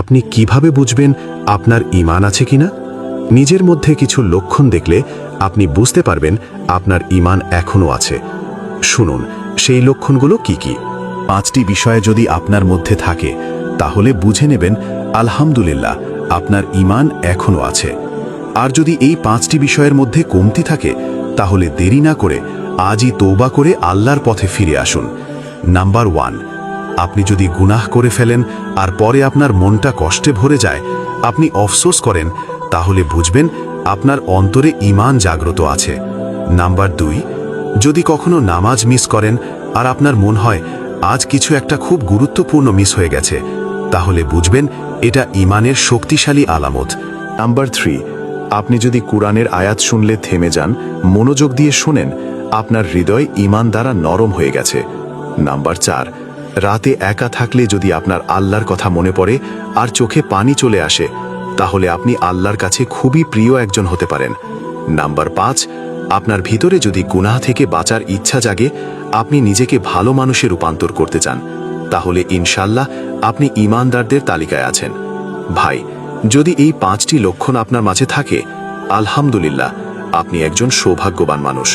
আপনি কিভাবে বুঝবেন আপনার ঈমান আছে কিনা? নিজের মধ্যে কিছু লক্ষণ দেখলে আপনি বুঝতে পারবেন আপনার ঈমান এখনও আছে। শুনুন সেই লক্ষণগুলো কি কি। 5টি বিষয় যদি আপনার মধ্যে থাকে তাহলে বুঝে নেবেন আলহামদুলিল্লাহ আপনার ঈমান এখনও আছে। আর যদি এই 5টি বিষয়ের মধ্যে কমতি থাকে তাহলে দেরি না করে আজই তওবা করে আল্লাহর পথে ফিরে আসুন। নাম্বার 1, আপনি যদি গুনাহ করে ফেলেন আর পরে আপনার মনটা কষ্টে ভরে যায়, আপনি আফসোস করেন, তাহলে বুঝবেন আপনার অন্তরে ঈমান জাগ্রত আছে। নাম্বার 2, যদি কখনো নামাজ মিস করেন আর আপনার মন হয় আজ কিছু একটা খুব গুরুত্বপূর্ণ মিস হয়ে গেছে, তাহলে বুঝবেন এটা ঈমানের শক্তিশালী আলামত। নাম্বার 3, আপনি যদি কুরআনের আয়াত শুনলে থেমে যান, মনোযোগ দিয়ে শুনেন, আপনার হৃদয় ঈমান দ্বারা নরম হয়ে গেছে। নাম্বার 4, রাতে একা থাকলে যদি আপনার আল্লাহর কথা মনে পড়ে আর চোখে পানি চলে আসে, তাহলে আপনি আল্লাহর কাছে খুবই প্রিয় একজন হতে পারেন। নাম্বার 5, আপনার ভিতরে যদি গুনাহ থেকে বাঁচার ইচ্ছা জাগে, আপনি নিজেকে ভালো মানুষে রূপান্তর করতে চান, তাহলে ইনশাল্লাহ আপনি ঈমানদারদের তালিকায় আছেন। ভাই, যদি এই 5টি লক্ষণ আপনার মাঝে থাকে, আলহামদুলিল্লাহ আপনি একজন সৌভাগ্যবান মানুষ।